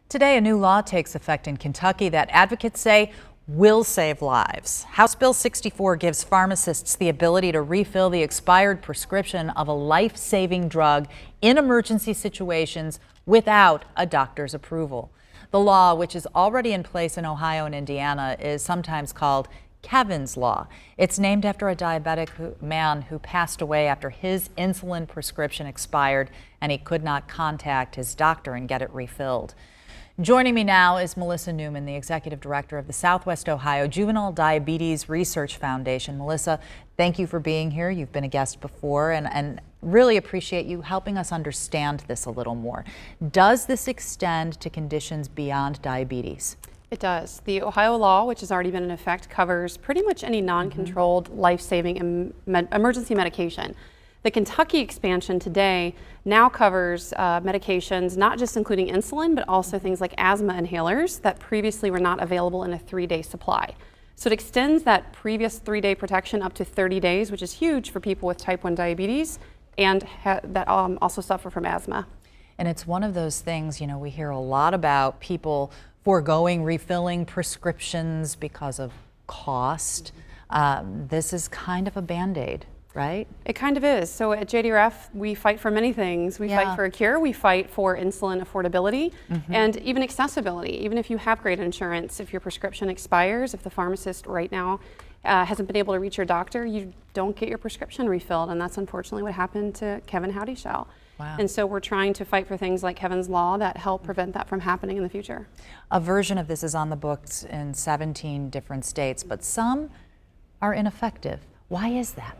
Today, a new law takes effect in Kentucky that advocates say will save lives. House Bill 64 gives pharmacists the ability to refill the expired prescription of a life-saving drug in emergency situations without a doctor's approval. The law, which is already in place in Ohio and Indiana, is sometimes called Kevin's Law. It's named after a diabetic man who passed away after his insulin prescription expired and he could not contact his doctor and get it refilled. Joining me now is Melisa Newman, the Executive Director of the Southwest Ohio Juvenile Diabetes Research Foundation. Melissa, thank you for being here. You've been a guest before and really appreciate you helping us understand this a little more. Does this extend to conditions beyond diabetes? It does. The Ohio law, which has already been in effect, covers pretty much any non-controlled life-saving emergency medication. The Kentucky expansion today now covers medications, not just including insulin, but also things like asthma inhalers that previously were not available in a 3-day supply. So it extends that previous 3-day protection up to 30 days, which is huge for people with type 1 diabetes and that also suffer from asthma. And it's one of those things, you know, we hear a lot about people foregoing refilling prescriptions because of cost. This is kind of a Band-Aid, right? It kind of is. So at JDRF, we fight for many things. We fight for a cure, we fight for insulin affordability, and even accessibility. Even if you have great insurance, if your prescription expires, if the pharmacist right now hasn't been able to reach your doctor, you don't get your prescription refilled, and that's unfortunately what happened to Kevin Howdyshell. Wow. And so we're trying to fight for things like Kevin's Law that help prevent that from happening in the future. A version of this is on the books in 17 different states, but some are ineffective. Why is that?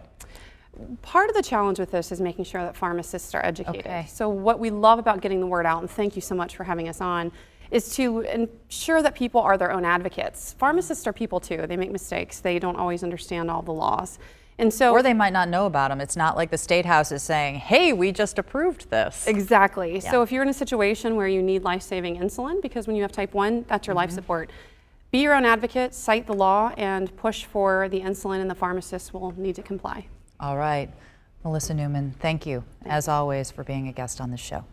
Part of the challenge with this is making sure that pharmacists are educated. Okay. So what we love about getting the word out, and thank you so much for having us on, is to ensure that people are their own advocates. Pharmacists are people too. They make mistakes. They don't always understand all the laws. And so, or they might not know about them. It's not like the State House is saying, hey, we just approved this. Exactly. Yeah. So if you're in a situation where you need life-saving insulin, because when you have type 1, that's your life support, be your own advocate, cite the law, and push for the insulin, and the pharmacist will need to comply. All right. Melisa Newman, thank you, as always, for being a guest on the show.